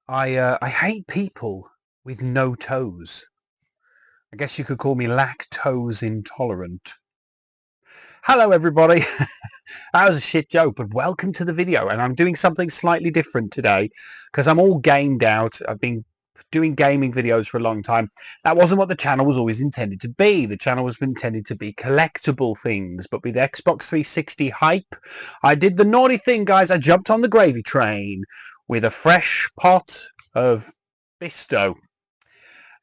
I hate people with no toes. I guess you could call me lactose intolerant. Hello, everybody. That was a shit joke, but welcome to the video. And I'm doing something slightly different today because I'm all gamed out. I've been doing gaming videos for a long time. That wasn't what the channel was always intended to be. The channel was intended to be collectible things, but with Xbox 360 hype, I did the naughty thing, guys. I jumped on the gravy train with a fresh pot of Bisto.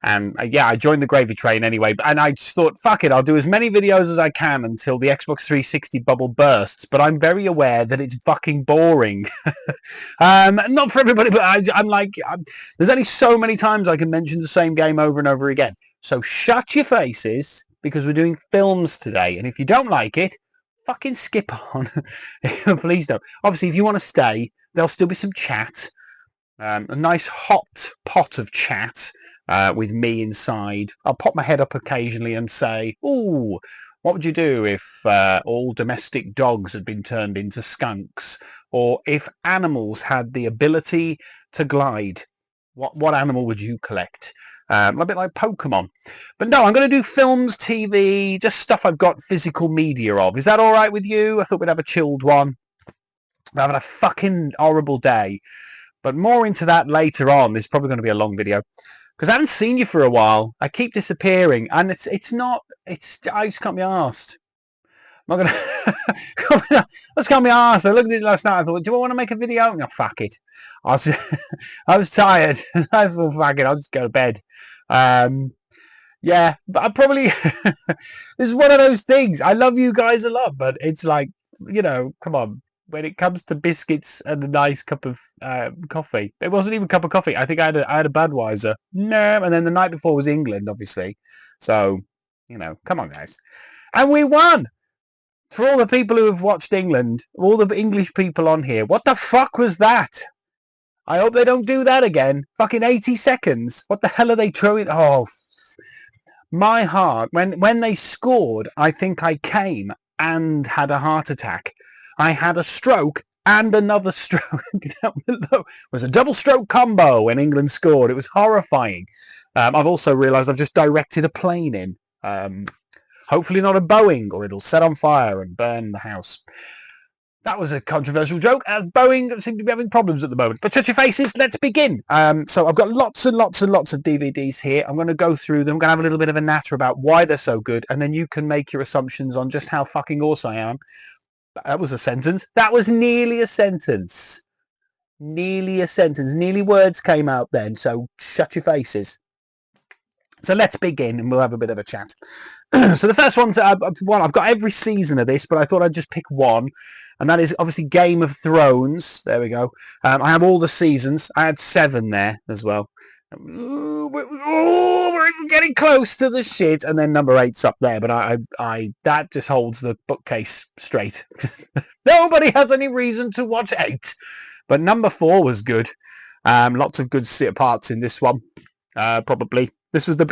And yeah, I joined the gravy train anyway. And I just thought, fuck it, I'll do as many videos as I can until the Xbox 360 bubble bursts. But I'm very aware that it's fucking boring. Not for everybody, but there's only so many times I can mention the same game over and over again. So shut your faces because we're doing films today. And if you don't like it, fucking skip on. Please don't. Obviously, if you want to stay, there'll still be some chat. A nice hot pot of chat with me inside. I'll pop my head up occasionally and say, "Ooh, what would you do if all domestic dogs had been turned into skunks, or if animals had the ability to glide? What animal would you collect?" A bit like Pokemon. But no, I'm going to do films, TV, just stuff I've got physical media of. Is that all right with you? I thought we'd have a chilled one. We're having a fucking horrible day. But more into that later on. There's probably going to be a long video because I haven't seen you for a while. I keep disappearing, and I just can't be arsed. I'm not gonna. Let's can't be arsed. I looked at it last night. I thought, do I want to make a video? No, fuck it. I was tired. I thought, fuck it. I'll just go to bed. Yeah, but I probably this is one of those things. I love you guys a lot, but it's like, come on. When it comes to biscuits and a nice cup of coffee, it wasn't even a cup of coffee. I think I had a Budweiser. No, and then the night before was England, obviously. So, come on, guys, and we won. For all the people who have watched England, all the English people on here, what the fuck was that? I hope they don't do that again. Fucking 80 seconds. What the hell are they throwing? Oh, my heart. When they scored, I think I came and had a heart attack. I had a stroke and another stroke. It was a double stroke combo when England scored. It was horrifying. I've also realised I've just directed a plane in. Hopefully not a Boeing, or it'll set on fire and burn the house. That was a controversial joke, as Boeing seem to be having problems at the moment. But touch your faces, let's begin. So I've got lots and lots and lots of DVDs here. I'm going to go through them. I'm going to have a little bit of a natter about why they're so good, and then you can make your assumptions on just how fucking awesome I am. That was a sentence. That was nearly a sentence. Nearly a sentence. Nearly words came out then, so shut your faces. So let's begin, and we'll have a bit of a chat. So the first one's one. I've got every season of this, but I thought I'd just pick one, and that is obviously Game of Thrones. There we go. I have all the seasons. I had 7 there as well. We're getting close to the shit, and then number 8's up there. But I that just holds the bookcase straight. Nobody has any reason to watch 8, but number 4 was good. Lots of good parts in this one. Probably this was the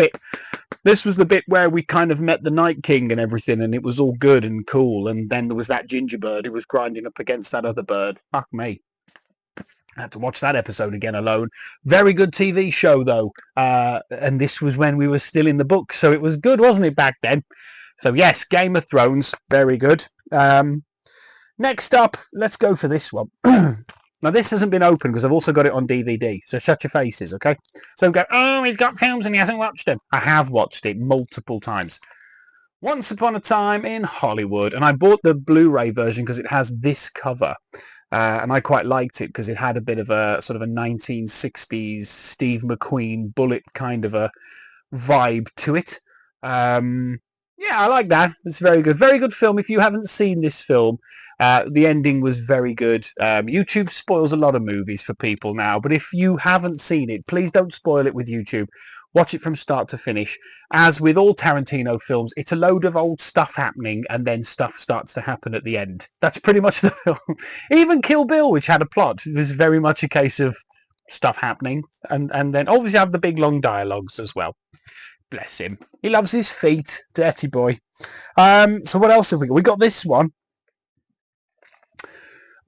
bit where we kind of met the Night King and everything, and it was all good and cool. And then there was that gingerbird who was grinding up against that other bird. Fuck me. I had to watch that episode again alone. Very good TV show, though. And this was when we were still in the book, so it was good, wasn't it, back then? So, yes, Game of Thrones, very good. Next up, let's go for this one. Now, this hasn't been opened because I've also got it on DVD, so shut your faces, okay? So go, oh, he's got films and he hasn't watched them. I have watched it multiple times. Once Upon a Time in Hollywood, and I bought the Blu-ray version because it has this cover. And I quite liked it because it had a bit of a sort of a 1960s Steve McQueen bullet kind of a vibe to it. Yeah, I like that. It's very good. Very good film. If you haven't seen this film, the ending was very good. YouTube spoils a lot of movies for people now, but if you haven't seen it, please don't spoil it with YouTube. Watch it from start to finish. As with all Tarantino films, it's a load of old stuff happening, and then stuff starts to happen at the end. That's pretty much the film. Even Kill Bill, which had a plot, was very much a case of stuff happening, and then obviously have the big long dialogues as well. Bless him. He loves his feet. Dirty boy. So what else have we got? We got this one.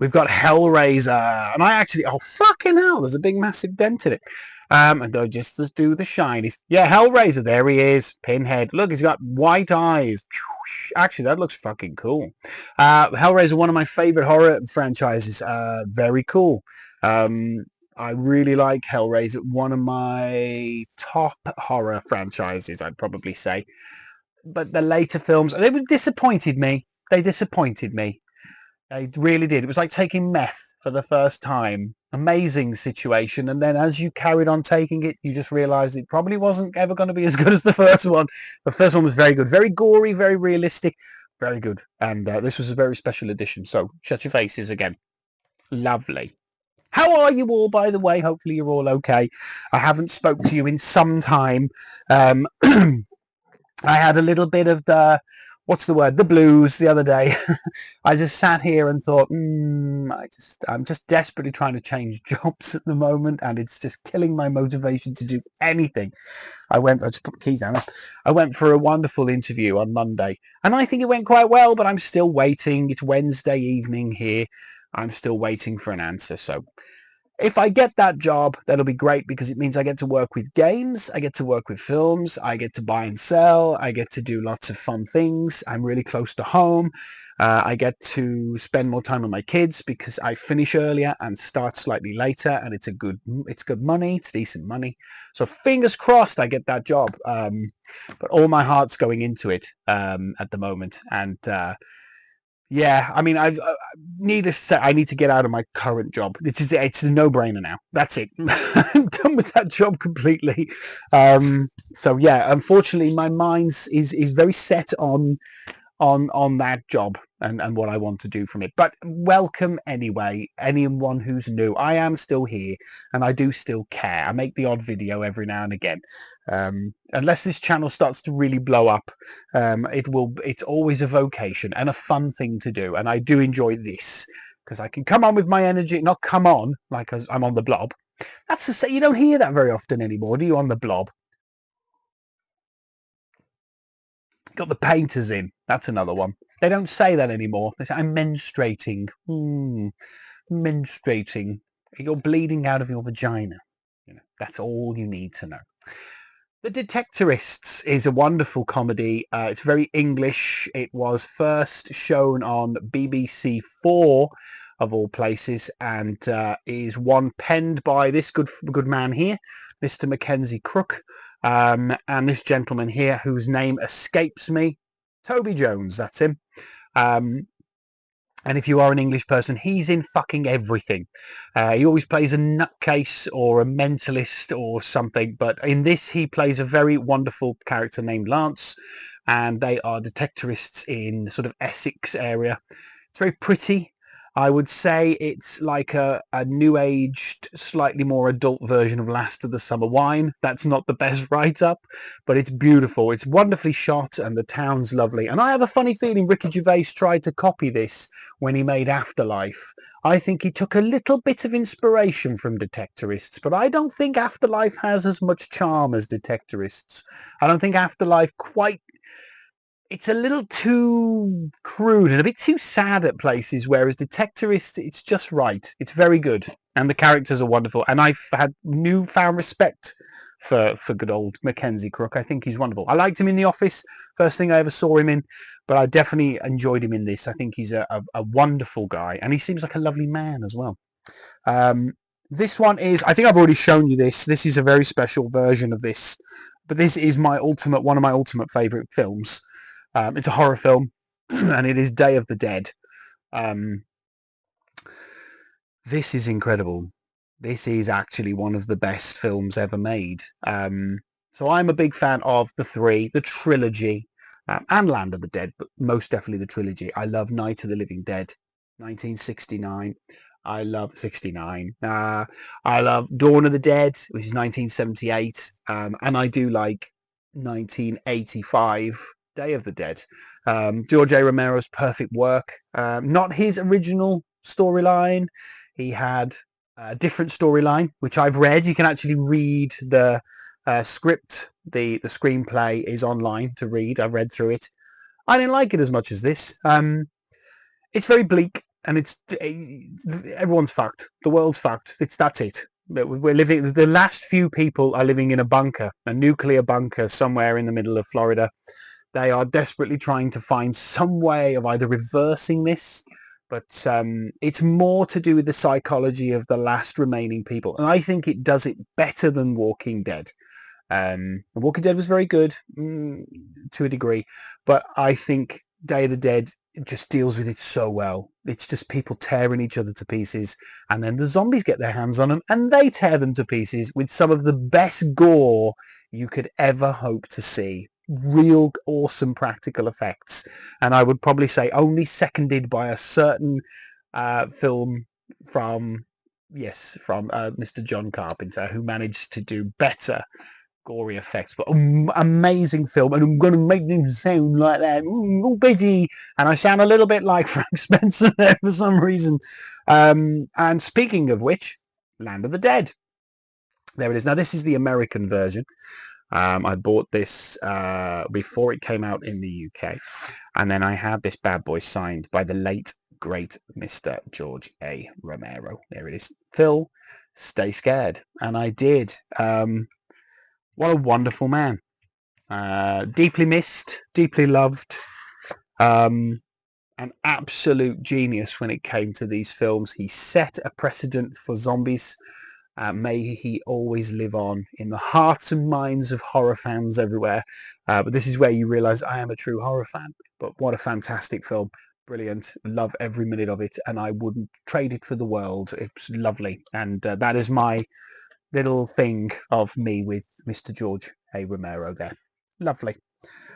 We've got Hellraiser, and I actually, oh fucking hell, there's a big massive dent in it. And they'll just do the shinies. Yeah, Hellraiser, there he is, Pinhead. Look, he's got white eyes. Actually, that looks fucking cool. Hellraiser, one of my favorite horror franchises. Very cool. I really like Hellraiser. One of my top horror franchises, I'd probably say. But the later films, they disappointed me. They disappointed me. They really did. It was like taking meth for the first time. Amazing situation. And then as you carried on taking it, you just realized it probably wasn't ever going to be as good as the first one. The first one was very good. Very gory, very realistic. Very good. And this was a very special edition. So shut your faces again. Lovely. How are you all, by the way? Hopefully you're all okay. I haven't spoke to you in some time. I had a little bit of the blues the other day. I just sat here and thought, I'm just desperately trying to change jobs at the moment, and it's just killing my motivation to do anything. I just put the keys down. I went for a wonderful interview on Monday, and I think it went quite well, but I'm still waiting. It's Wednesday evening here. I'm still waiting for an answer. So if I get that job, that'll be great because it means I get to work with games, I get to work with films, I get to buy and sell, I get to do lots of fun things. I'm really close to home. I get to spend more time with my kids because I finish earlier and start slightly later, and it's good money, it's decent money. So fingers crossed I get that job. But all my heart's going into it at the moment, and yeah, I mean, needless to say, I need to get out of my current job. It's a no-brainer now. That's it. I'm done with that job completely. So yeah, unfortunately, my mind is very set on that job and what I want to do from it. But welcome anyway, anyone who's new. I am still here and I do still care. I make the odd video every now and again. Unless this channel starts to really blow up, it's always a vocation and a fun thing to do. And I do enjoy this because I can come on with my energy, not come on like I'm on the blob. That's to say, you don't hear that very often anymore, do you, on the blob? Got the painters in. That's another one. They don't say that anymore. They say, I'm menstruating. Menstruating. You're bleeding out of your vagina. That's all you need to know. The Detectorists is a wonderful comedy. It's very English. It was first shown on BBC4 of all places, and is one penned by this good man here, Mr. Mackenzie Crook, and this gentleman here whose name escapes me, Toby Jones. That's him. And if you are an English person, he's in fucking everything. He always plays a nutcase or a mentalist or something. But in this, he plays a very wonderful character named Lance. And they are detectorists in sort of Essex area. It's very pretty. I would say it's like a new-aged, slightly more adult version of Last of the Summer Wine. That's not the best write-up, but it's beautiful. It's wonderfully shot, and the town's lovely. And I have a funny feeling Ricky Gervais tried to copy this when he made Afterlife. I think he took a little bit of inspiration from Detectorists, but I don't think Afterlife has as much charm as Detectorists. I don't think Afterlife quite... It's a little too crude and a bit too sad at places, whereas Detectorists, it's just right. It's very good, and the characters are wonderful. And I've had newfound respect for good old Mackenzie Crook. I think he's wonderful. I liked him in The Office, first thing I ever saw him in, but I definitely enjoyed him in this. I think he's a wonderful guy, and he seems like a lovely man as well. This one is, I think I've already shown you this. This is a very special version of this, but this is one of my ultimate favorite films. It's a horror film, and it is Day of the Dead. This is incredible. This is actually one of the best films ever made. So I'm a big fan of the trilogy, and Land of the Dead, but most definitely the trilogy. I love Night of the Living Dead, 1969. I love 69. I love Dawn of the Dead, which is 1978. And I do like 1985. Day of the Dead. George A. Romero's perfect work. Not his original storyline. He had a different storyline, which I've read. You can actually read the script. The screenplay is online to read. I've read through it. I didn't like it as much as this. It's very bleak. and everyone's fucked. The world's fucked. That's it. We're living. The last few people are living in a bunker, a nuclear bunker somewhere in the middle of Florida. They are desperately trying to find some way of either reversing this, but it's more to do with the psychology of the last remaining people, and I think it does it better than Walking Dead. Walking Dead was very good to a degree, but I think Day of the Dead just deals with it so well. It's just people tearing each other to pieces, and then the zombies get their hands on them, and they tear them to pieces with some of the best gore you could ever hope to see. Real awesome practical effects, and I would probably say only seconded by a certain film from Mr. John Carpenter, who managed to do better gory effects, but amazing film. And I'm going to make them sound like that, all bitty, and I sound a little bit like Frank Spencer there for some reason. And speaking of which, Land of the Dead. There it is. Now this is the American version. I bought this before it came out in the UK, and then I had this bad boy signed by the late great Mr. George A. Romero. There it is. Phil, stay scared, and I did. What a wonderful man. Deeply missed, deeply loved. An absolute genius when it came to these films. He set a precedent for zombies. May he always live on in the hearts and minds of horror fans everywhere. But this is where you realise I am a true horror fan. But what a fantastic film. Brilliant. Love every minute of it. And I wouldn't trade it for the world. It's lovely. And that is my little thing of me with Mr. George A. Romero there. Lovely.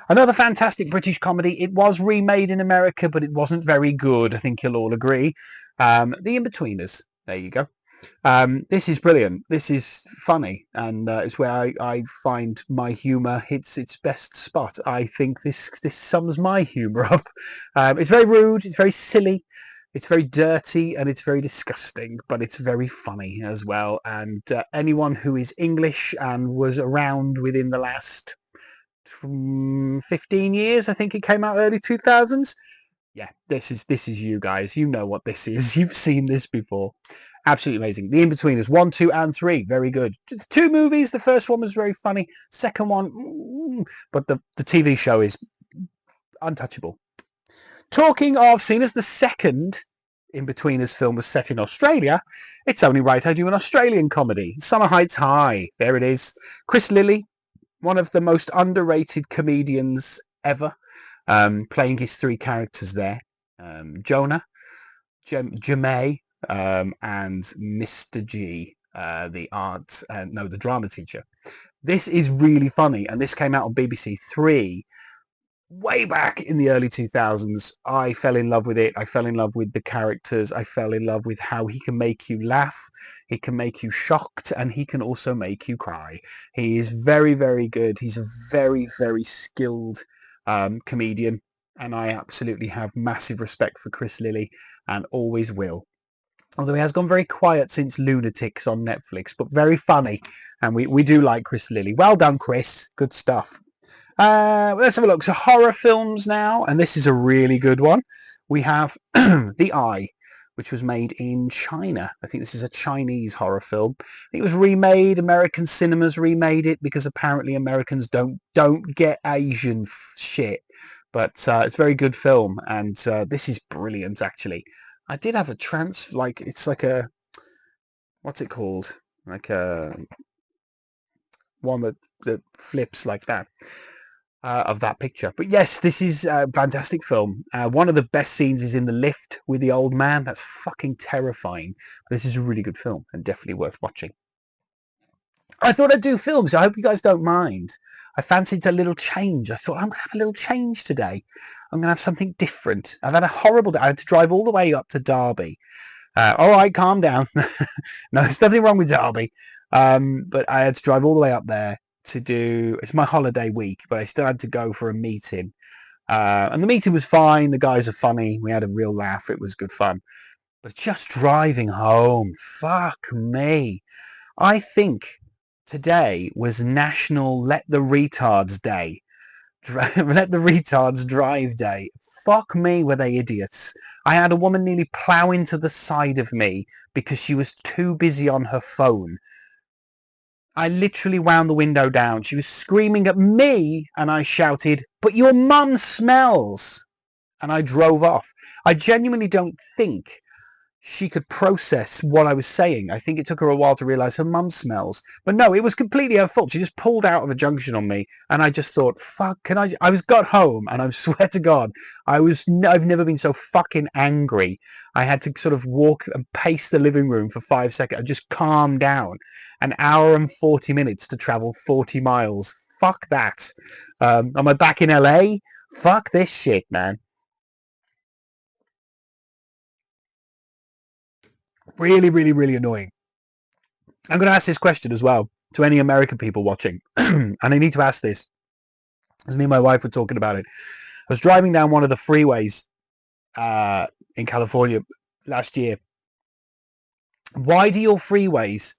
Another fantastic British comedy. It was remade in America, but it wasn't very good. I think you'll all agree. The Inbetweeners. There you go. This is brilliant. This is funny, and it's where I find my humour hits its best spot. I think this sums my humour up. It's very rude. It's very silly. It's very dirty, and it's very disgusting, but it's very funny as well. And anyone who is English and was around within the last 15 years, I think it came out early 2000s. Yeah, this is you guys. You know what this is. You've seen this before. Absolutely amazing. The Inbetweeners 1, 2, and 3, very good. 2 movies. The first one was very funny. Second one, but the TV show is untouchable. Talking of, seeing as the second Inbetweeners film was set in Australia, it's only right I do an Australian comedy. Summer Heights High. There it is. Chris Lilly, one of the most underrated comedians ever, playing his 3 characters there. Jonah, Jemay, and Mr. G, the drama teacher. This is really funny, and this came out on BBC 3 way back in the early 2000s. I fell in love with it. I fell in love with the characters. I fell in love with how he can make you laugh, he can make you shocked, and he can also make you cry. He is very, very good. He's a very, very skilled comedian, and I absolutely have massive respect for Chris Lilly and always will. Although he has gone very quiet since Lunatics on Netflix, but very funny, and we do like Chris Lilly. Well done, Chris. Good stuff. Let's have a look. So horror films now, and this is a really good one. We have The Eye, which was made in China. I think this is a Chinese horror film. I think it was remade. American cinemas remade it because apparently Americans don't get Asian shit. But it's a very good film, and this is brilliant, actually. I did have a it's like a, what's it called? Like a one that flips like that. Of that picture. But yes, this is a fantastic film. One of the best scenes is in the lift with the old man. That's fucking terrifying. But this is a really good film and definitely worth watching. I thought I'd do films. I hope you guys don't mind. I fancied a little change. I thought I'm going to have a little change today. I'm going to have something different. I've had a horrible day. I had to drive all the way up to Derby. All right, calm down. No, there's nothing wrong with Derby. But I had to drive all the way up there to do, it's my holiday week, but I still had to go for a meeting, and the meeting was fine. The guys are funny. We had a real laugh. It was good fun. But just driving home, fuck me. I think today was National Let the Retards Day. Let the Retards Drive Day. Fuck me, were they idiots. I had a woman nearly plow into the side of me because she was too busy on her phone. I literally wound the window down. She was screaming at me, and I shouted, "But your mum smells!" And I drove off. I genuinely don't think she could process what I was saying. I think it took her a while to realize her mum smells. But no, it was completely her fault. She just pulled out of a junction on me, and I just thought, "Fuck, can I?" I got home, and I swear to God, I've never been so fucking angry. I had to sort of walk and pace the living room for 5 seconds and just calm down. An hour and 40 minutes to travel 40 miles. Fuck that. Am I back in LA? Fuck this shit, man. Really, really, really annoying. I'm going to ask this question as well to any American people watching. And I need to ask this, as me and my wife were talking about it. I was driving down one of the freeways in California last year. Why do your freeways...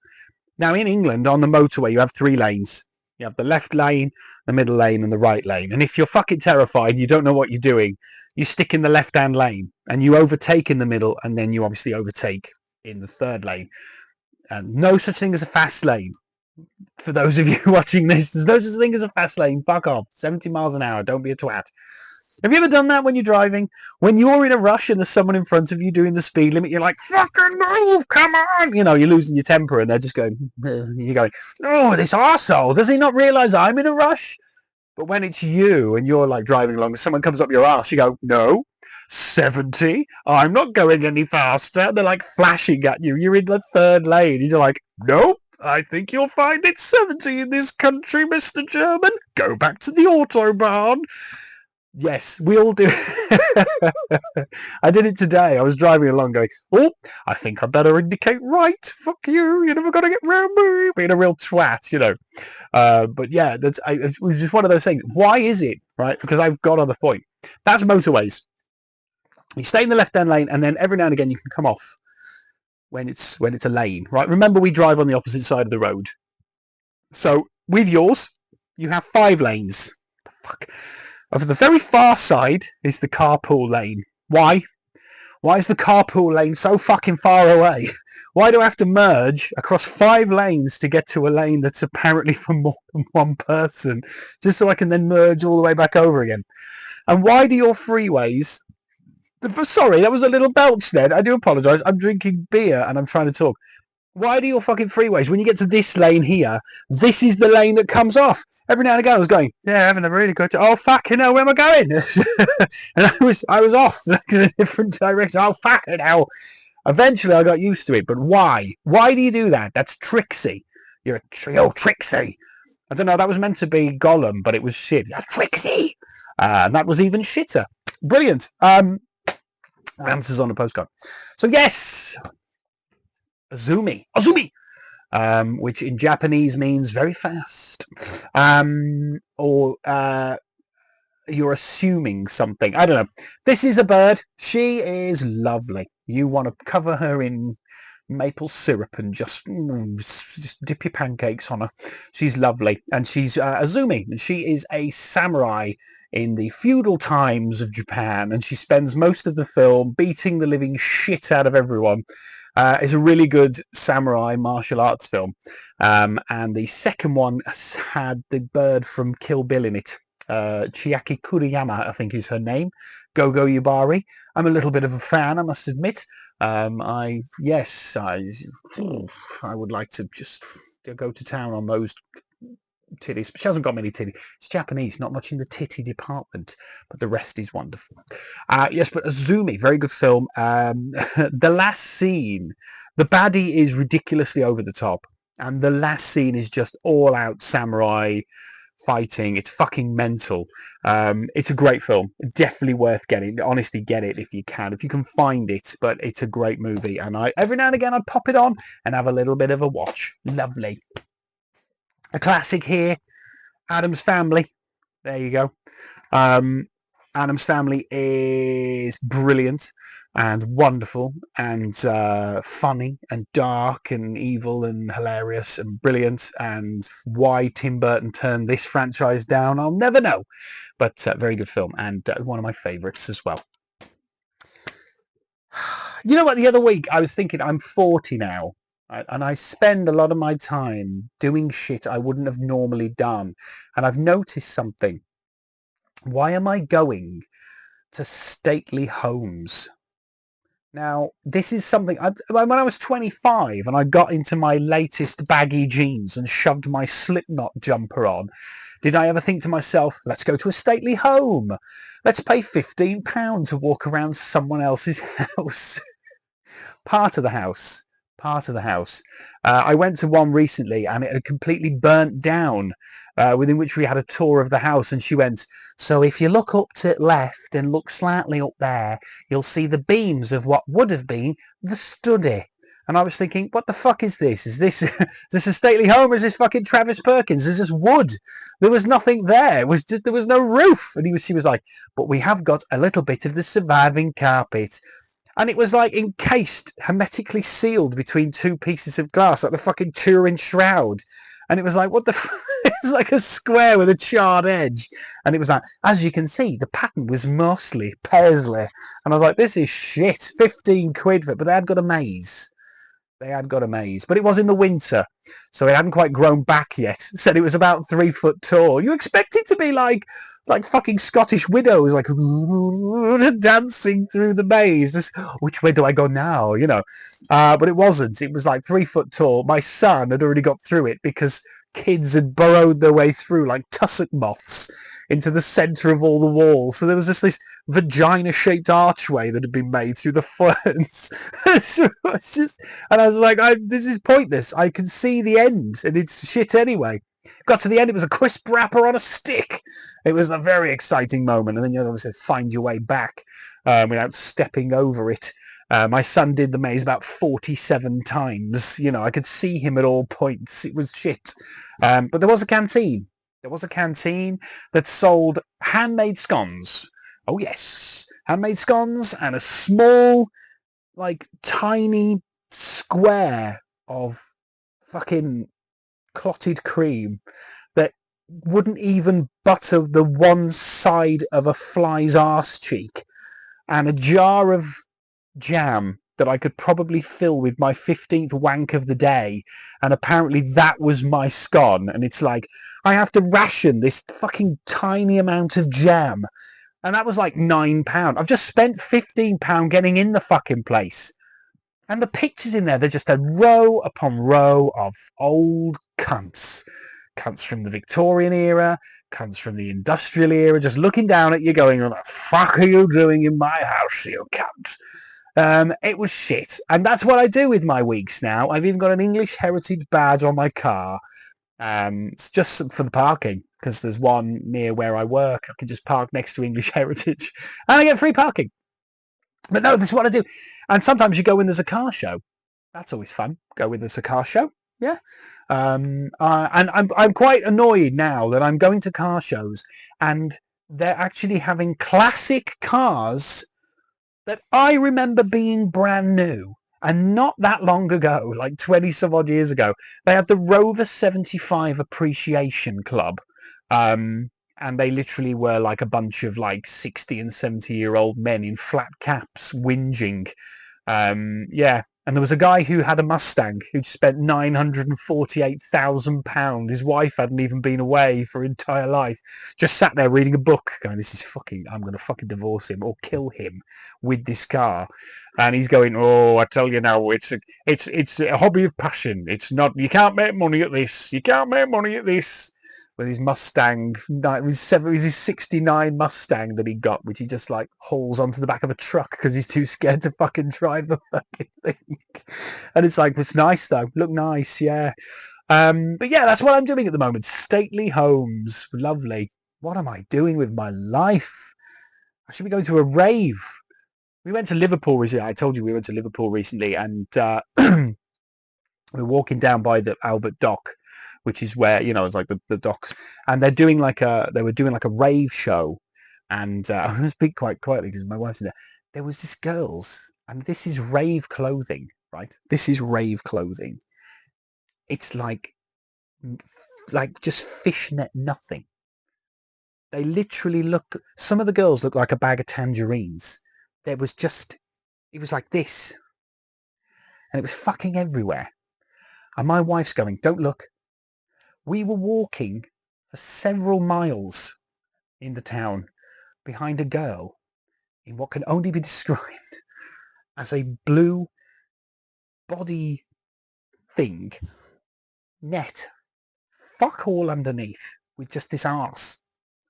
Now, in England, on the motorway, you have 3 lanes. You have the left lane, the middle lane, and the right lane. And if you're fucking terrified and you don't know what you're doing, you stick in the left-hand lane and you overtake in the middle, and then you obviously overtake in the third lane. And no such thing as a fast lane. For those of you watching this, there's no such thing as a fast lane. Fuck off. 70 miles an hour. Don't be a twat. Have you ever done that when you're driving? When you're in a rush and there's someone in front of you doing the speed limit, you're like, fucking move, come on! You know, you're losing your temper and they're just going, you're going, oh, this arsehole, does he not realise I'm in a rush? But when it's you and you're like driving along and someone comes up your arse, you go, no, 70, I'm not going any faster. They're like flashing at you. You're in the third lane. And you're like, nope, I think you'll find it's 70 in this country, Mr. German. Go back to the Autobahn. Yes, we all do. I did it today. I was driving along going, oh, I think I better indicate right. Fuck you. You're never going to get round me. Being a real twat, you know. But yeah, it was just one of those things. Why is it, right? Because I've got on the point. That's motorways. You stay in the left-hand lane, and then every now and again you can come off when it's a lane, right? Remember, we drive on the opposite side of the road. So with yours, you have 5 lanes. Fuck. Of the very far side is the carpool lane. Why? Why is the carpool lane so fucking far away? Why do I have to merge across 5 lanes to get to a lane that's apparently for more than one person, just so I can then merge all the way back over again? And why do your freeways... Sorry, that was a little belch then. I do apologise. I'm drinking beer and I'm trying to talk. Why do your fucking freeways, when you get to this lane here, this is the lane that comes off? Every now and again I was going, yeah, having a really good time. Oh, fucking hell, where am I going? And I was off in a different direction. Oh, fucking hell. Eventually I got used to it, but why? Why do you do that? That's tricksy. You're a Trixie. I don't know, that was meant to be Gollum, but it was shit. You're Trixie. And that was even shitter. Brilliant. Answers on a postcard. So yes, Azumi, which in Japanese means very fast, or you're assuming something. I don't know. This is a bird. She is lovely. You want to cover her in maple syrup and just dip your pancakes on her. She's lovely, and she's Azumi, and she is a samurai in the feudal times of Japan, and she spends most of the film beating the living shit out of everyone. It's a really good samurai martial arts film, and the second one had the bird from Kill Bill in it. Chiaki Kuriyama, I think is her name. Gogo Yubari. I'm a little bit of a fan, I must admit. I would like to just go to town on those titties. She hasn't got many titties. It's Japanese, not much in the titty department, but the rest is wonderful. Yes, but Azumi, very good film. The last scene, the baddie is ridiculously over the top, and the last scene is just all out samurai fighting. It's fucking mental. It's a great film, definitely worth getting. Honestly, get it if you can find it. But it's a great movie, and I every now and again I'd pop it on and have a little bit of a watch. Lovely. A classic here, Addams Family. There you go. Addams Family is brilliant and wonderful and funny and dark and evil and hilarious and brilliant. And why Tim Burton turned this franchise down, I'll never know. But very good film, and one of my favourites as well. You know what? The other week I was thinking, I'm 40 now, and I spend a lot of my time doing shit I wouldn't have normally done. And I've noticed something. Why am I going to stately homes? Now, this is something, when I was 25 and I got into my latest baggy jeans and shoved my Slipknot jumper on, did I ever think to myself, let's go to a stately home? Let's pay £15 to walk around someone else's house. Part of the house. Part of the house. I went to one recently and it had completely burnt down, within which we had a tour of the house. And she went, so if you look up to the left and look slightly up there, you'll see the beams of what would have been the study. And I was thinking, what the fuck is this? Is this, is this a stately home or is this fucking Travis Perkins? There's just wood. There was nothing there. It was just, there was no roof. And she was like, but we have got a little bit of the surviving carpet. And it was like encased, hermetically sealed between two pieces of glass, like the fucking Turin shroud. And it was like, what the it's like a square with a charred edge. And it was like, as you can see, the pattern was mostly paisley. And I was like, this is shit. 15 quid for it. But they had got a maze. They had got a maze. But it was in the winter. So it hadn't quite grown back yet. Said it was about 3 foot tall. You expect it to be like fucking Scottish widows, like dancing through the maze. Just, which way do I go now? You know, but it wasn't. It was like 3 foot tall. My son had already got through it because kids had burrowed their way through like tussock moths into the centre of all the walls. So there was just this vagina-shaped archway that had been made through the ferns. It's just, and I was like, this is pointless. I can see the end, and it's shit anyway. Got to the end, it was a crisp wrapper on a stick. It was a very exciting moment, and then you obviously find your way back without stepping over it. My son did the maze about 47 times. You know, I could see him at all points. It was shit. But there was a canteen. There was a canteen that sold handmade scones. Oh, yes. Handmade scones and a small, like, tiny square of fucking clotted cream that wouldn't even butter the one side of a fly's arse cheek, and a jar of jam that I could probably fill with my 15th wank of the day, and apparently that was my scone. And it's like, I have to ration this fucking tiny amount of jam, and that was like £9. I've just spent £15 getting in the fucking place. And the pictures in there, they're just a row upon row of old cunts. Cunts from the Victorian era, cunts from the industrial era, just looking down at you going, what the fuck are you doing in my house, you cunt? It was shit. And that's what I do with my weeks now. I've even got an English heritage badge on my car. It's just for the parking, because there's one near where I work. I can just park next to English heritage. And I get free parking. But no, this is what I do. And sometimes you go when there's a car show. That's always fun. Go when there's a car show. Yeah. And I'm quite annoyed now that I'm going to car shows and they're actually having classic cars that I remember being brand new. And not that long ago, like 20 some odd years ago, they had the Rover 75 Appreciation Club. And they literally were like a bunch of like 60 and 70-year-old men in flat caps whinging. Yeah. And there was a guy who had a Mustang who'd spent £948,000. His wife hadn't even been away for her entire life. Just sat there reading a book going, this is fucking, I'm going to fucking divorce him or kill him with this car. And he's going, oh, I tell you now, it's a hobby of passion. It's not, you can't make money at this. You can't make money at this. With his Mustang, it was his 69 Mustang that he got, which he just like hauls onto the back of a truck because he's too scared to fucking drive the fucking thing. And it's like, it's nice though, look nice, yeah. But yeah, that's what I'm doing at the moment. Stately homes, lovely. What am I doing with my life? I should be going to a rave. We went to Liverpool recently. I told you we went to Liverpool recently, and we're walking down by the Albert Dock, which is where, you know, it's like the docks, and they were doing like a rave show, and I'm going to speak quite quietly because my wife's in there. There was this girls, and this is rave clothing, right? This is rave clothing. It's like just fishnet nothing. They literally look. Some of the girls look like a bag of tangerines. There was just. it was like this, and it was fucking everywhere. And my wife's going, don't look. We were walking for several miles in the town behind a girl in what can only be described as a blue body thing, net, fuck all underneath, with just this arse.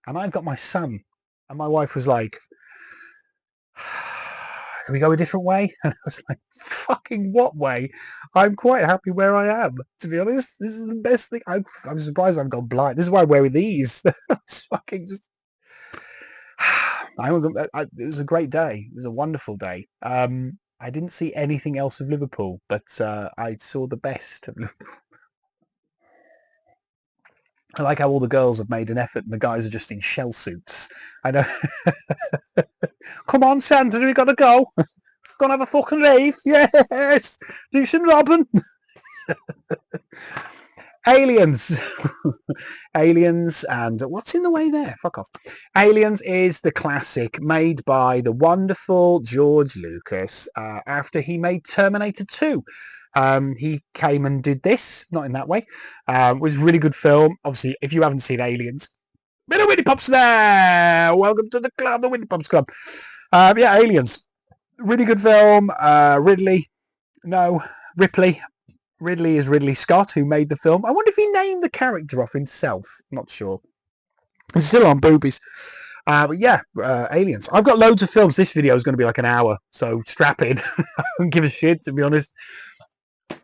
And I've got my son, and my wife was like, can we go a different way? And I was like, fucking what way? I'm quite happy where I am, to be honest. This is the best thing. I'm surprised I've gone blind. This is why I'm wearing these. It's fucking just... it was a great day. It was a wonderful day. I didn't see anything else of Liverpool, but I saw the best of Liverpool. I like how all the girls have made an effort and the guys are just in shell suits. I know. Come on, Santa, we gotta go. Gonna have a fucking rave. Yes. Do some robbing. Aliens. Aliens, and what's in the way there? Fuck off. Aliens is the classic made by the wonderful George Lucas after he made Terminator 2. He came and did this, not in that way. It was a really good film. Obviously, if you haven't seen Aliens, bit of Winnie Pops there. Welcome to the club, the Winnie Pops Club. Yeah, Aliens. Really good film. Ripley. Ridley is Ridley Scott, who made the film. I wonder if he named the character off himself. Not sure. It's still on boobies. But yeah, Aliens. I've got loads of films. This video is going to be like an hour, so strap in. I don't give a shit, to be honest.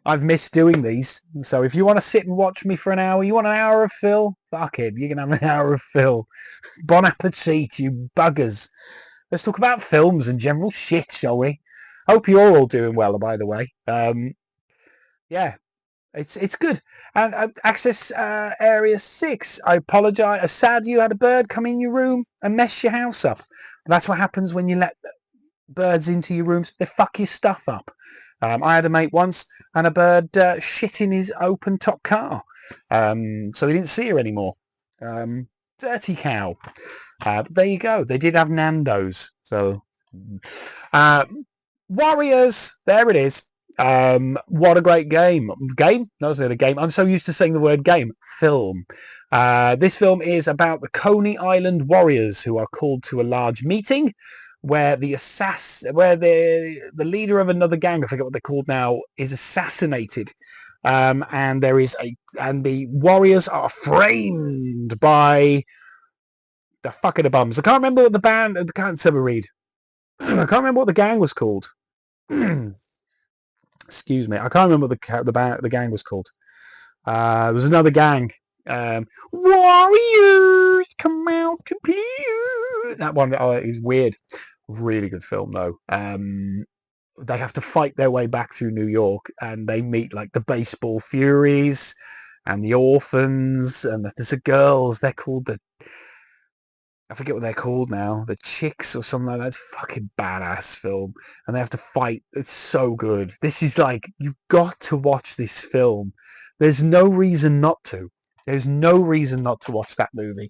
I've missed doing these. So if you want to sit and watch me for an hour, you want an hour of Phil? Fuck it, you can have an hour of Phil. Bon appetit, you buggers. Let's talk about films and general shit, shall we? Hope you're all doing well, by the way. Yeah, it's good. And access area 6. I apologise. Sad you had a bird come in your room and mess your house up. That's what happens when you let birds into your rooms. They fuck your stuff up. I had a mate once, and a bird shit in his open top car, so he didn't see her anymore. Dirty cow. But there you go. They did have Nando's. So Warriors. There it is. What a great game. Game? No, it's not a game. I'm so used to saying the word game. Film. This film is about the Coney Island Warriors, who are called to a large meeting where the leader of another gang, I forget what they're called now, is assassinated. And the Warriors are framed by the fucking bums. I can't remember what the band. I can't read. I can't remember what the gang was called. Excuse me. I can't remember what the gang was called. There was another gang. Warriors come out to play. That one is weird. Really good film though. They have to fight their way back through New York, and they meet like the baseball furies and the orphans, and there's the girls. They're called I forget what they're called now. The Chicks or something like that. It's a fucking badass film. And they have to fight. It's so good. This is like, you've got to watch this film. There's no reason not to. There's no reason not to watch that movie.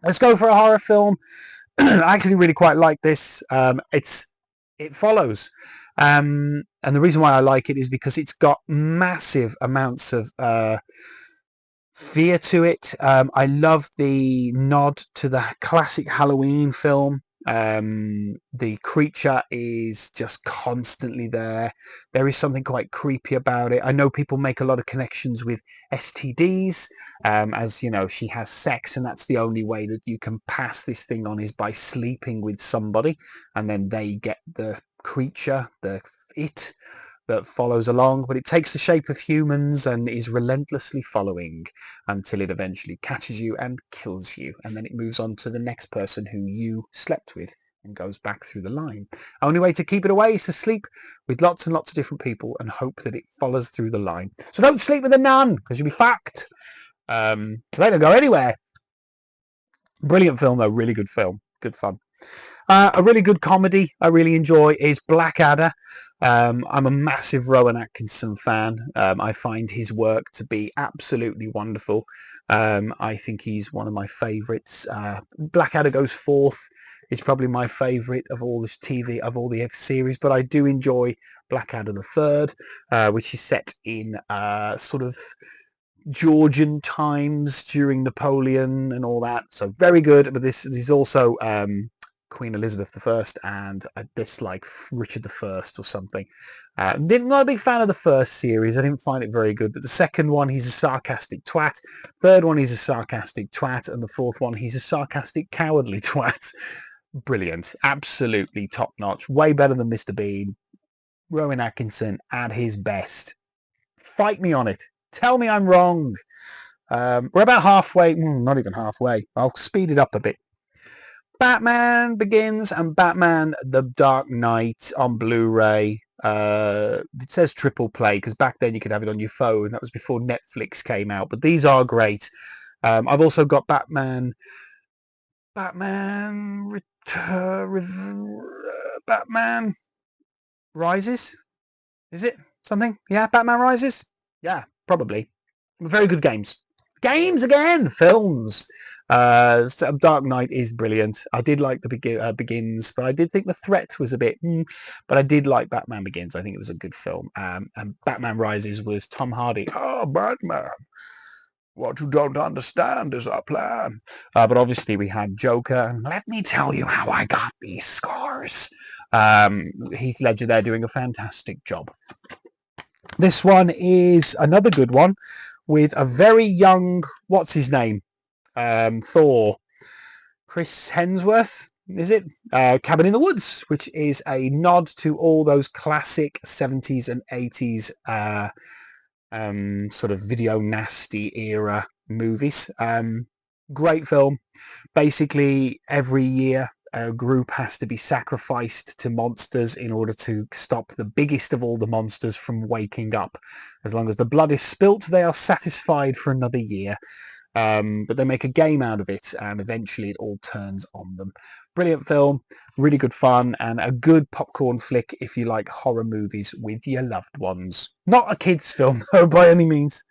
Let's go for a horror film. I actually really quite like this. It follows. And the reason why I like it is because it's got massive amounts of fear to it. I love the nod to the classic Halloween film. The creature is just constantly there. There is something quite creepy about it. I know people make a lot of connections with STDs, as you know, she has sex, and that's the only way that you can pass this thing on is by sleeping with somebody, and then they get the creature, it that follows along, but it takes the shape of humans and is relentlessly following until it eventually catches you and kills you, and then it moves on to the next person who you slept with and goes back through the line. Only way to keep it away is to sleep with lots and lots of different people and hope that it follows through the line. So don't sleep with a nun, because you'll be fucked. They don't go anywhere. Brilliant film though, really good film, good fun. A really good comedy I really enjoy is Blackadder. I'm a massive Rowan Atkinson fan. I find his work to be absolutely wonderful. I think he's one of my favourites. Blackadder Goes Forth is probably my favourite of all the TV, of all the series, but I do enjoy Blackadder the Third, which is set in sort of Georgian times during Napoleon and all that. So very good. But this is also Queen Elizabeth I and I dislike Richard I or something. Not a big fan of the first series. I didn't find it very good. But the second one, he's a sarcastic twat. Third one, he's a sarcastic twat. And the fourth one, he's a sarcastic, cowardly twat. Brilliant. Absolutely top notch. Way better than Mr. Bean. Rowan Atkinson at his best. Fight me on it. Tell me I'm wrong. We're about halfway, not even halfway. I'll speed it up a bit. Batman Begins and Batman The Dark Knight on Blu-ray. It says triple play because back then you could have it on your phone. That was before Netflix came out. But these are great. I've also got Batman Rises. Is it something? Yeah, Batman Rises. Yeah, probably. Very good games. Games again. Films. Dark Knight is brilliant. I did like the Begins, but I did think the threat was a bit. But I did like Batman Begins. I think it was a good film. And Batman Rises was Tom Hardy. Oh, Batman! What you don't understand is our plan. But obviously we had Joker. And let me tell you how I got these scars. Heath Ledger there doing a fantastic job. This one is another good one with a very young, what's his name? Thor. Chris Hemsworth, is it? Cabin in the Woods, which is a nod to all those classic 70s and 80s sort of video nasty era movies. Great film. Basically, every year a group has to be sacrificed to monsters in order to stop the biggest of all the monsters from waking up. As long as the blood is spilt, they are satisfied for another year. But they make a game out of it, and eventually it all turns on them. Brilliant film, really good fun, and a good popcorn flick if you like horror movies with your loved ones. Not a kids' film, though, by any means.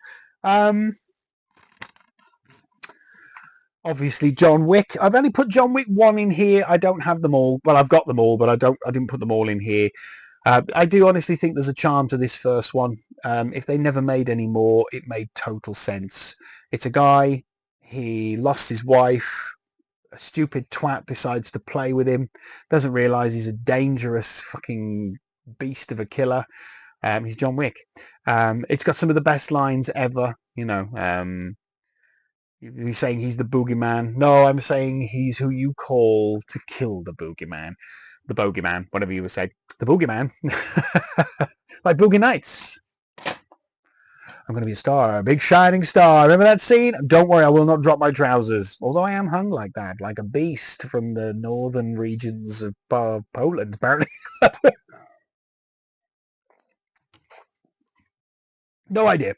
Obviously, John Wick. I've only put John Wick 1 in here. I don't have them all. Well, I've got them all, but I didn't put them all in here. I do honestly think there's a charm to this first one. If they never made any more, it made total sense. It's a guy, he lost his wife, a stupid twat decides to play with him, doesn't realise he's a dangerous fucking beast of a killer. He's John Wick. It's got some of the best lines ever, you know. You're saying he's the boogeyman. No, I'm saying he's who you call to kill the boogeyman. The bogeyman, whatever you would say. The boogeyman. Like Boogie Nights. I'm going to be a star, a big shining star. Remember that scene? Don't worry, I will not drop my trousers. Although I am hung like that, like a beast from the northern regions of Poland, apparently. No idea.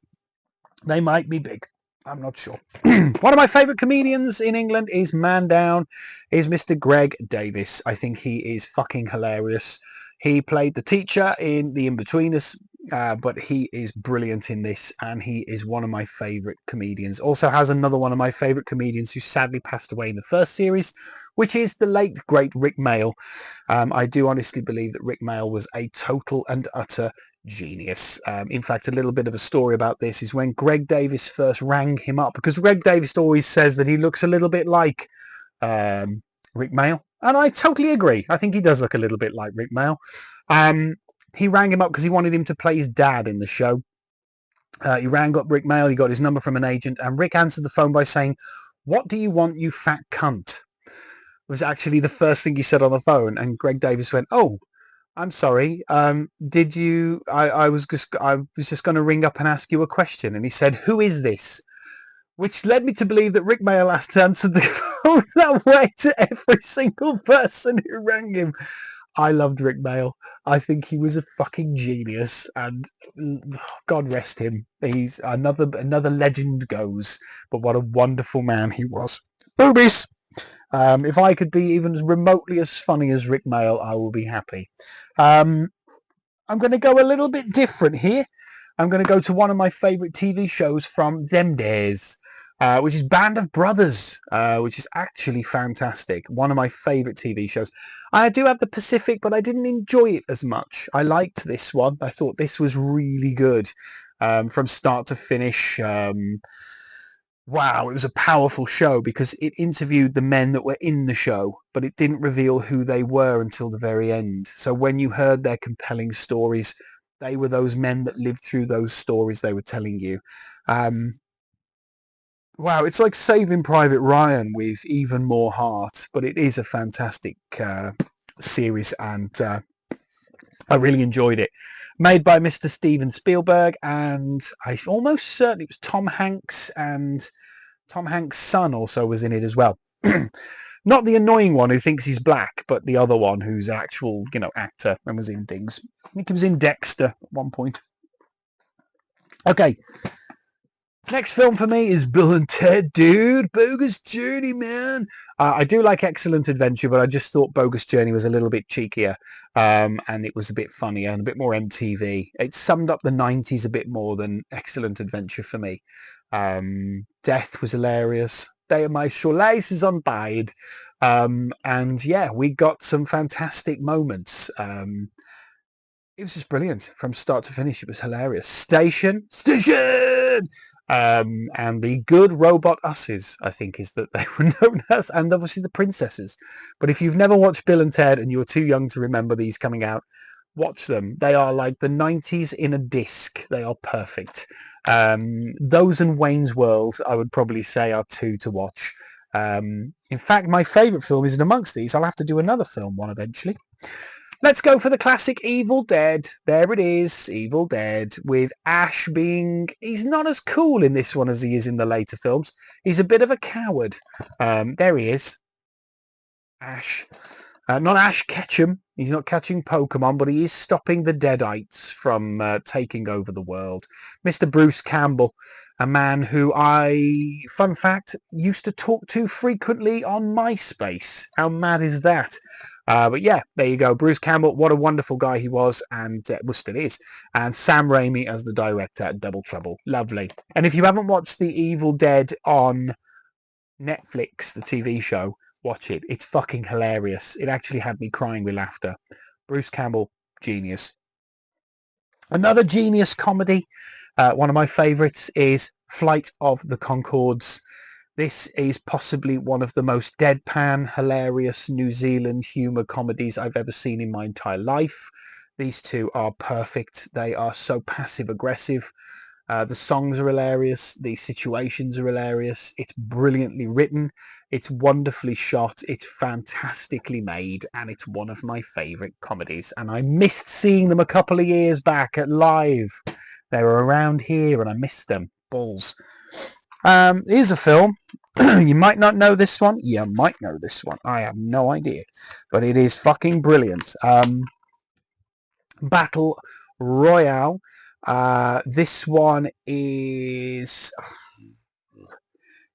They might be big. I'm not sure. One of my favourite comedians in England is Man Down, is Mr. Greg Davis. I think he is fucking hilarious. He played the teacher in The Inbetweeners, but he is brilliant in this, and he is one of my favourite comedians. Also has another one of my favourite comedians who sadly passed away in the first series, which is the late, great Rick Mayall. I do honestly believe that Rick Mayall was a total and utter genius. In fact, a little bit of a story about this is when Greg Davis first rang him up, because Greg Davis always says that he looks a little bit like Rick Mayall, and I totally agree. I think he does look a little bit like Rick Mayall. He rang him up because he wanted him to play his dad in the show. He rang up Rick Mayall, he got his number from an agent, and Rick answered the phone by saying, "What do you want, you fat cunt?" was actually the first thing he said on the phone, and Greg Davis went, "Oh, I'm sorry. Did you? I was just going to ring up and ask you a question." And he said, "Who is this?" Which led me to believe that Rick Mayall has to answer the phone that way to every single person who rang him. I loved Rick Mayall. I think he was a fucking genius, and God rest him. He's another legend goes. But what a wonderful man he was. Boobies. If I could be even remotely as funny as Rick Mail, I will be happy. Um, I'm going to go a little bit different here. I'm going to go to one of my favourite TV shows from them days, which is Band of Brothers, which is actually fantastic. One of my favourite TV shows. I do have the Pacific, but I didn't enjoy it as much. I liked this one. I thought this was really good from start to finish. Wow, it was a powerful show because it interviewed the men that were in the show, but it didn't reveal who they were until the very end. So when you heard their compelling stories, they were those men that lived through those stories they were telling you. Um, wow, it's like Saving Private Ryan with even more heart, but it is a fantastic series, and I really enjoyed it. Made by Mr. Steven Spielberg, and I almost certain it was Tom Hanks, and Tom Hanks' son also was in it as well. Not the annoying one who thinks he's black, but the other one who's an actual, actor and was in things. I think he was in Dexter at one point. Okay, next film for me is Bill and Ted, dude. Bogus Journey, man. I do like Excellent Adventure, but I just thought Bogus Journey was a little bit cheekier, and it was a bit funnier and a bit more MTV. It summed up the 90s a bit more than Excellent Adventure for me. Death was hilarious. Day of My Shoelace is untied. And yeah, we got some fantastic moments. It was just brilliant from start to finish. It was hilarious. Station! And the good robot usses, I think, is that they were known as, and obviously the princesses. But if you've never watched Bill and Ted and you're too young to remember these coming out, watch them. They are like the 90s in a disc. They are perfect. Those and Wayne's World, I would probably say, are two to watch. In fact, my favourite film is in amongst these. I'll have to do another film one eventually. Let's go for the classic Evil Dead. There it is, Evil Dead, with Ash being... He's not as cool in this one as he is in the later films. He's a bit of a coward. There he is. Ash. Not Ash Ketchum. He's not catching Pokemon, but he is stopping the Deadites from taking over the world. Mr. Bruce Campbell, a man who I, fun fact, used to talk to frequently on MySpace. How mad is that? But yeah, there you go. Bruce Campbell, what a wonderful guy he was, and well, still is. And Sam Raimi as the director, Double Trouble. Lovely. And if you haven't watched The Evil Dead on Netflix, the TV show, watch it. It's fucking hilarious. It actually had me crying with laughter. Bruce Campbell, genius. Another genius comedy, one of my favourites, is Flight of the Concords. This is possibly one of the most deadpan, hilarious New Zealand humour comedies I've ever seen in my entire life. These two are perfect. They are so passive-aggressive. The songs are hilarious. The situations are hilarious. It's brilliantly written. It's wonderfully shot. It's fantastically made. And it's one of my favourite comedies. And I missed seeing them a couple of years back at live. They were around here and I missed them. Balls. Here's a film. You might not know this one. You might know this one. I have no idea. But it is fucking brilliant. Battle Royale. This one is...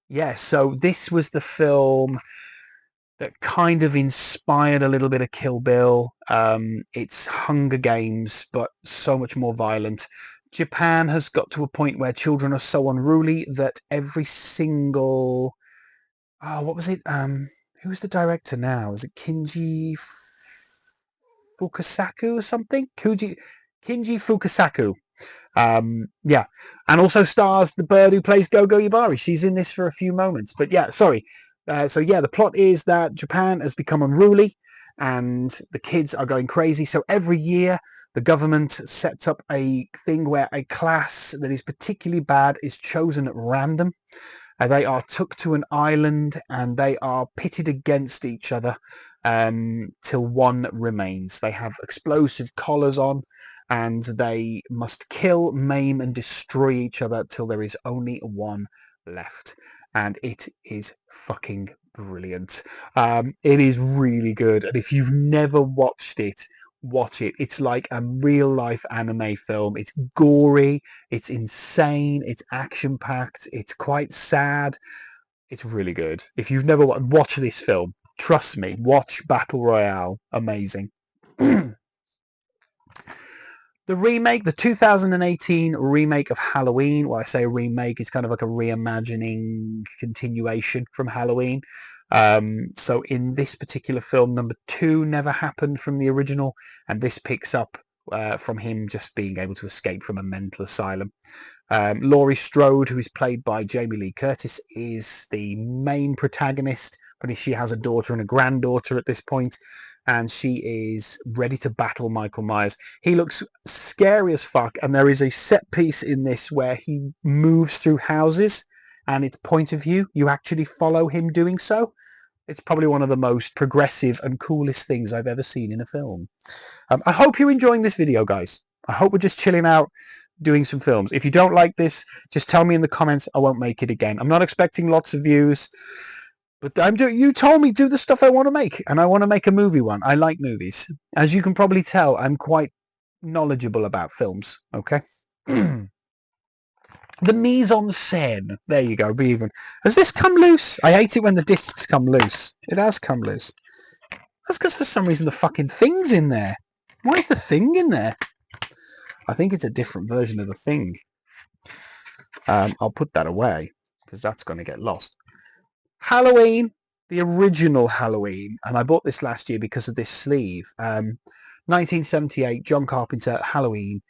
Yeah, so this was the film that kind of inspired a little bit of Kill Bill. It's Hunger Games, but so much more violent. Japan has got to a point where children are so unruly that every single... Oh, what was it? Who's the director now? Is it Kinji Fukasaku or something? Kinji Fukasaku. Yeah, and also stars the bird who plays Gogo Yubari. She's in this for a few moments. But yeah, sorry. So yeah, the plot is that Japan has become unruly and the kids are going crazy. So every year the government sets up a thing where a class that is particularly bad is chosen at random. They are took to an island and they are pitted against each other till one remains. They have explosive collars on and they must kill, maim and destroy each other till there is only one left. And it is fucking brilliant. It is really good. And if you've never watched it, watch it. It's like a real life anime film. It's gory, it's insane, it's action packed, it's quite sad. It's really good. If you've never watched this film, trust me, watch Battle Royale. Amazing. The remake, the 2018 remake of Halloween, well, I say remake, it's kind of like a reimagining continuation from Halloween. So in this particular film, number 2 never happened from the original, and this picks up from him just being able to escape from a mental asylum. Laurie Strode, who is played by Jamie Lee Curtis, is the main protagonist, but she has a daughter and a granddaughter at this point, and she is ready to battle Michael Myers. He looks scary as fuck, and there is a set piece in this where he moves through houses, and it's point of view. You actually follow him doing so. It's probably one of the most progressive and coolest things I've ever seen in a film. I hope you're enjoying this video, guys. I hope we're just chilling out, doing some films. If you don't like this, just tell me in the comments. I won't make it again. I'm not expecting lots of views, but you told me do the stuff I want to make, and I want to make a movie one. I like movies. As you can probably tell, I'm quite knowledgeable about films, okay? The mise en scène. There you go, be even. Has this come loose? I hate it when the discs come loose. It has come loose. That's because for some reason the fucking thing's in there. Why is the thing in there? I think it's a different version of the thing. I'll put that away because that's going to get lost. Halloween, the original Halloween, and I bought this last year because of this sleeve. 1978, John Carpenter, Halloween.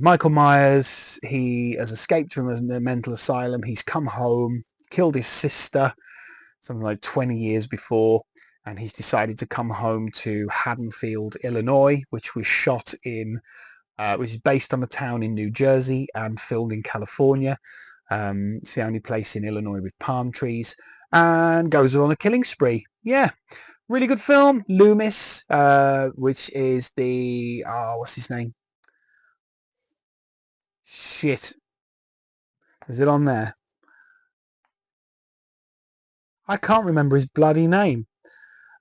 Michael Myers, he has escaped from a mental asylum. He's come home, killed his sister, something like 20 years before, and he's decided to come home to Haddonfield, Illinois, which was shot in which is based on a town in New Jersey and filmed in California. It's the only place in Illinois with palm trees, and goes on a killing spree. Yeah, really good film. Loomis, which is the what's his name? Shit, is it on there? I can't remember his bloody name.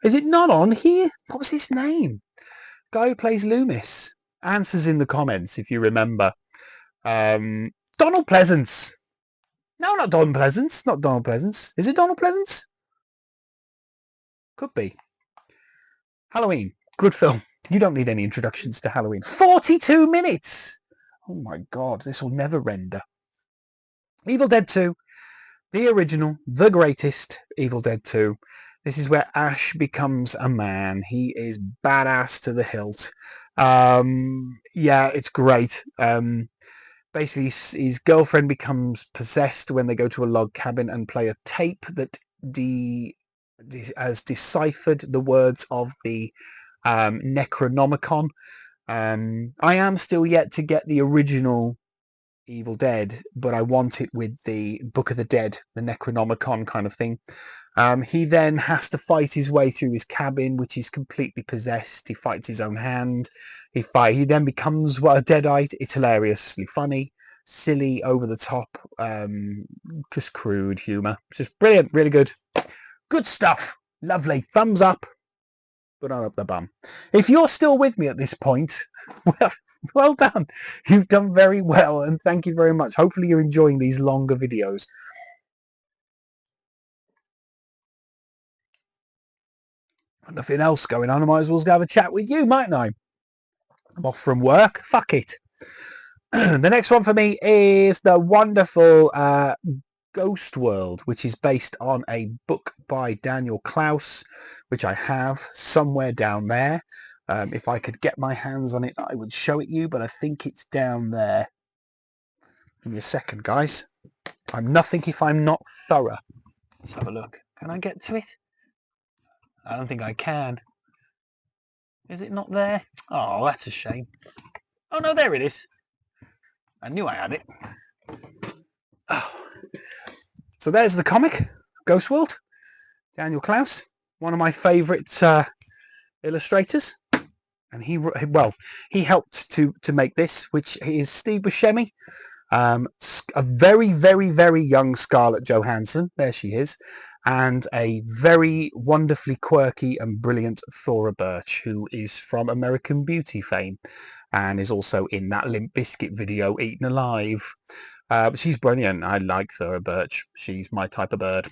Is it not on here? What was his name? Guy who plays Loomis. Answers in the comments if you remember. Donald Pleasance. No, not Donald Pleasance. Not Donald Pleasance. Is it Donald Pleasance? Could be. Halloween. Good film. You don't need any introductions to Halloween. 42 minutes! Oh my god, this will never render. Evil Dead 2. The original, the greatest Evil Dead 2. This is where Ash becomes a man. He is badass to the hilt. Yeah, it's great. Basically, his girlfriend becomes possessed when they go to a log cabin and play a tape that has deciphered the words of the Necronomicon. I am still yet to get the original Evil Dead, but I want it with the Book of the Dead, the Necronomicon kind of thing. He then has to fight his way through his cabin, which is completely possessed. He fights his own hand. He then becomes a deadite. It's hilariously funny, silly, over the top, just crude humour. Just brilliant, really good. Good stuff. Lovely. Thumbs up, but not up the bum. If you're still with me at this point, well done. You've done very well, and thank you very much. Hopefully you're enjoying these longer videos. Nothing else going on. I might as well have a chat with you, mightn't I? I'm off from work. Fuck it. The next one for me is the wonderful Ghost World, which is based on a book by Daniel Klaus, which I have somewhere down there. If I could get my hands on it, I would show it you, but I think it's down there. Give me a second, guys. I'm nothing if I'm not thorough. Let's have a look. Can I get to it? I don't think I can. Is it not there? Oh, that's a shame. Oh, no, there it is. I knew I had it. Oh. So there's the comic, Ghost World. Daniel Klaus, one of my favourite illustrators. And he helped to make this, which is Steve Buscemi. A very, very, very young Scarlett Johansson. There she is. And a very wonderfully quirky and brilliant Thora Birch, who is from American Beauty fame and is also in that Limp Bizkit video, Eaten Alive. But she's brilliant. I like Thora Birch. She's my type of bird.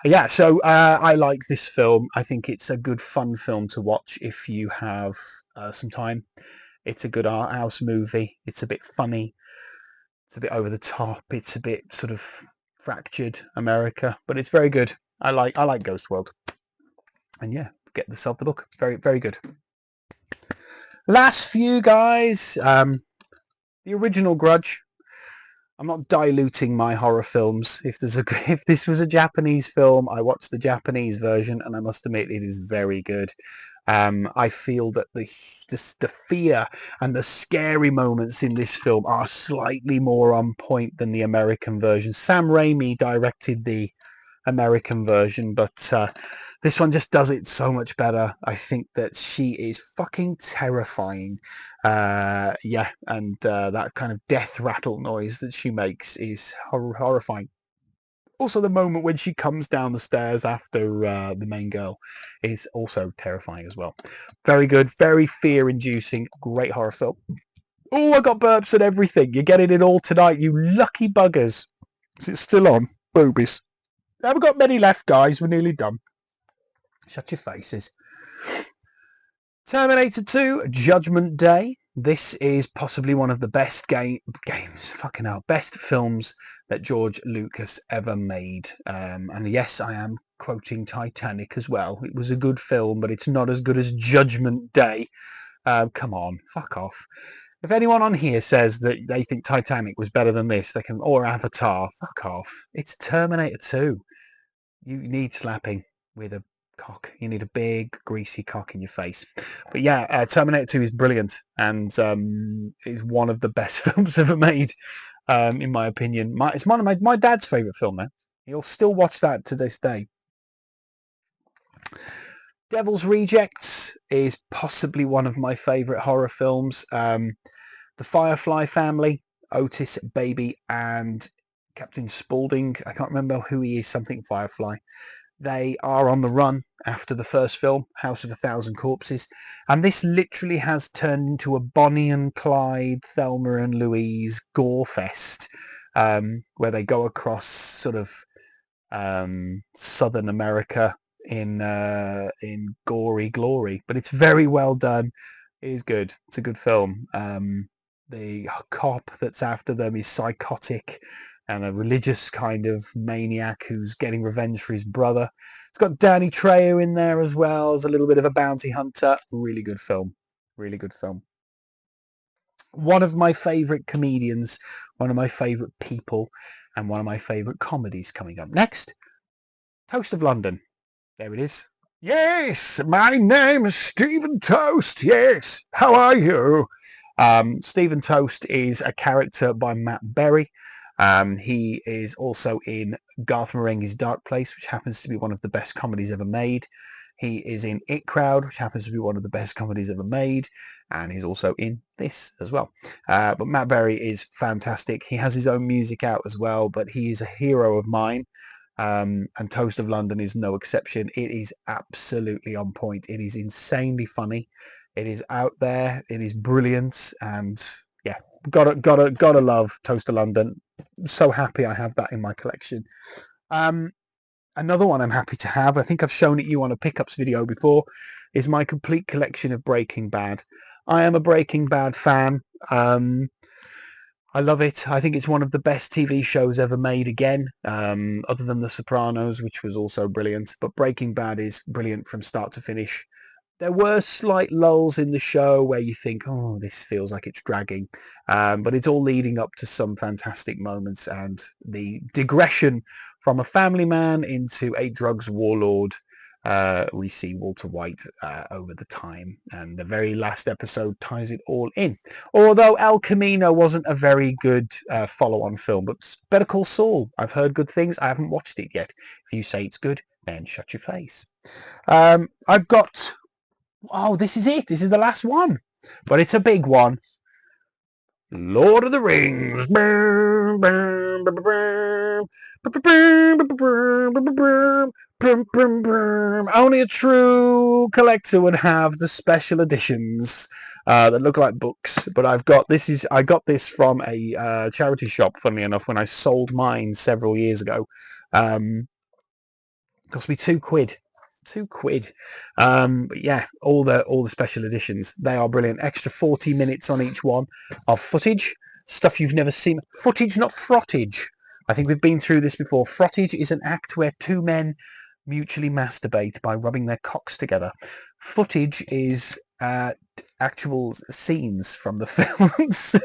Yeah, so I like this film. I think it's a good fun film to watch if you have some time. It's a good art house movie. It's a bit funny. It's a bit over the top. It's a bit sort of fractured America, but it's very good. I like Ghost World. And yeah, get yourself the book. Very, very good. Last few guys. The original Grudge. I'm not diluting my horror films. If this was a Japanese film, I watched the Japanese version, and I must admit it is very good. I feel that the fear and the scary moments in this film are slightly more on point than the American version. Sam Raimi directed the American version, but this one just does it so much better. I think that she is fucking terrifying. Yeah, and that kind of death rattle noise that she makes is horrifying. Also, the moment when she comes down the stairs after the main girl is also terrifying as well. Very good, very fear-inducing, great horror film. Oh, I got burps and everything. You're getting it all tonight, you lucky buggers. Is it still on? Boobies. Haven't got many left, guys. We're nearly done. Shut your faces. Terminator 2, Judgment Day. This is possibly one of the best best films that George Lucas ever made. And yes, I am quoting Titanic as well. It was a good film, but it's not as good as Judgment Day. Come on, fuck off. If anyone on here says that they think Titanic was better than this, or Avatar, fuck off. It's Terminator 2. You need slapping with a cock. You need a big, greasy cock in your face. But yeah, Terminator 2 is brilliant and is one of the best films ever made, in my opinion. It's one of my dad's favourite film now. He'll still watch that to this day. Devil's Rejects is possibly one of my favourite horror films. The Firefly family, Otis, Baby, and Captain Spaulding. I can't remember who he is, something Firefly. They are on the run after the first film, House of a Thousand Corpses. And this literally has turned into a Bonnie and Clyde, Thelma and Louise gore fest, where they go across sort of Southern America in gory glory. But it's very well done. It is good. It's a good film. The cop that's after them is psychotic and a religious kind of maniac who's getting revenge for his brother. It's got Danny Trejo in there as well as a little bit of a bounty hunter. Really good film. Really good film. One of my favourite comedians, one of my favourite people, and one of my favourite comedies coming up next. Toast of London. There it is. Yes, my name is Stephen Toast. Yes, how are you? Stephen Toast is a character by Matt Berry. He is also in Garth Marenghi's Dark Place, which happens to be one of the best comedies ever made. He is in It Crowd, which happens to be one of the best comedies ever made. And he's also in this as well. But Matt Berry is fantastic. He has his own music out as well, but he is a hero of mine. And Toast of London is no exception. It is absolutely on point. It is insanely funny. It is out there. It is brilliant. And yeah, gotta love Toast of London. So happy I have that in my collection. Another one I'm happy to have, I think I've shown it you on a pickups video before, is my complete collection of Breaking Bad. I am a Breaking Bad fan. I love it. I think it's one of the best TV shows ever made again, other than The Sopranos, which was also brilliant. But Breaking Bad is brilliant from start to finish. There were slight lulls in the show where you think, oh, this feels like it's dragging. But it's all leading up to some fantastic moments. And the digression from a family man into a drugs warlord, we see Walter White over the time. And the very last episode ties it all in. Although El Camino wasn't a very good follow-on film. But Better Call Saul, I've heard good things. I haven't watched it yet. If you say it's good, then shut your face. I've got... Oh, this is it. This is the last one. But it's a big one. Lord of the Rings. Brum, brum, brum. Only a true collector would have the special editions that look like books. But I got this from a charity shop. Funnily enough, when I sold mine several years ago, cost me £2. £2. But yeah, all the special editions, they are brilliant. Extra 40 minutes on each one of footage, stuff you've never seen. Footage, not frottage. I think we've been through this before. Frottage is an act where two men mutually masturbate by rubbing their cocks together. Footage is actual scenes from the films.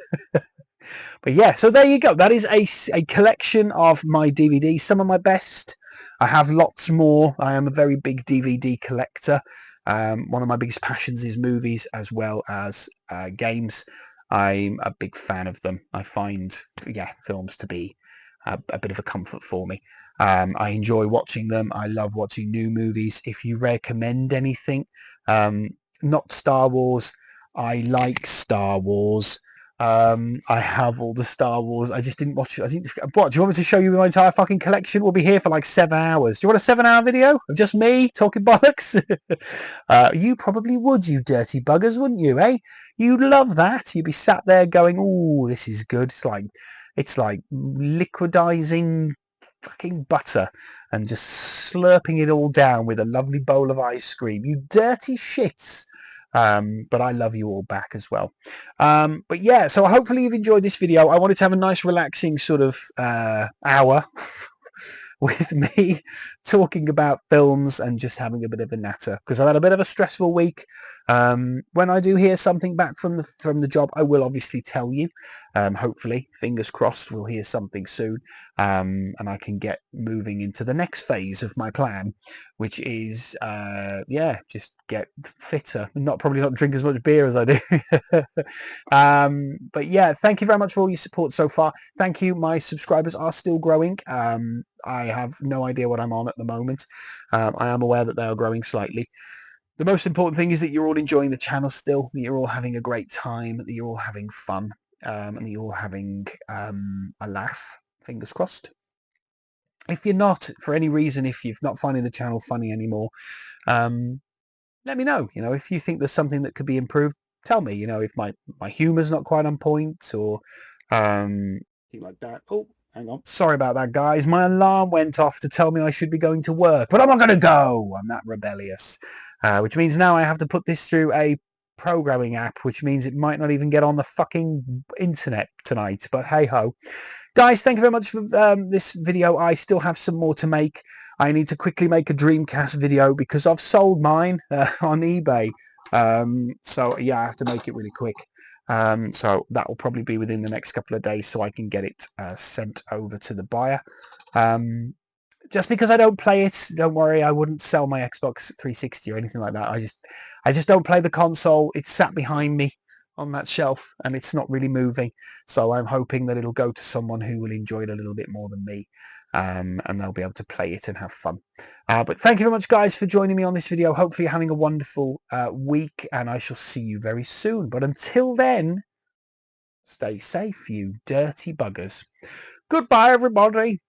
But yeah, so there you go. That is a collection of my DVDs, some of my best. I have lots more. I am a very big DVD collector. One of my biggest passions is movies as well as games. I'm a big fan of them. I find, films to be a bit of a comfort for me. I enjoy watching them. I love watching new movies. If you recommend anything, not Star Wars, I like Star Wars. I have all the Star Wars. I just didn't watch it. What? Do you want me to show you my entire fucking collection? We'll be here for like 7 hours. Do you want a 7-hour video of just me talking bollocks? You probably would, you dirty buggers, wouldn't you, eh? You'd love that. You'd be sat there going, "Oh, this is good." It's like liquidizing fucking butter and just slurping it all down with a lovely bowl of ice cream. You dirty shits. But I love you all back as well. But yeah, so hopefully you've enjoyed this video. I wanted to have a nice relaxing sort of hour with me talking about films and just having a bit of a natter, because I've had a bit of a stressful week. When I do hear something back from the job, I will obviously tell you. Hopefully, fingers crossed, we'll hear something soon, and I can get moving into the next phase of my plan, which is just get fitter. Probably not drink as much beer as I do. But yeah, thank you very much for all your support so far. Thank you. My subscribers are still growing. I have no idea what I'm on at the moment. I am aware that they are growing slightly. The most important thing is that you're all enjoying the channel still, that you're all having a great time, that you're all having fun, and that you're all having a laugh, fingers crossed. If you're not, for any reason, if you're not finding the channel funny anymore, let me know. If you think there's something that could be improved, tell me. If my humor's not quite on point or anything like that. Oh, hang on. Sorry about that, guys. My alarm went off to tell me I should be going to work, but I'm not going to go. I'm that rebellious, which means now I have to put this through a programming app, which means it might not even get on the fucking internet tonight. But hey ho. Guys, thank you very much for this video. I still have some more to make. I need to quickly make a Dreamcast video because I've sold mine on eBay. So yeah, I have to make it really quick. So that will probably be within the next couple of days so I can get it sent over to the buyer. Just because I don't play it, don't worry, I wouldn't sell my Xbox 360 or anything like that. I just don't play the console. It's sat behind me on that shelf and it's not really moving. So I'm hoping that it'll go to someone who will enjoy it a little bit more than me. And they'll be able to play it and have fun. But thank you very much, guys, for joining me on this video. Hopefully you're having a wonderful week and I shall see you very soon. But until then, stay safe, you dirty buggers. Goodbye, everybody.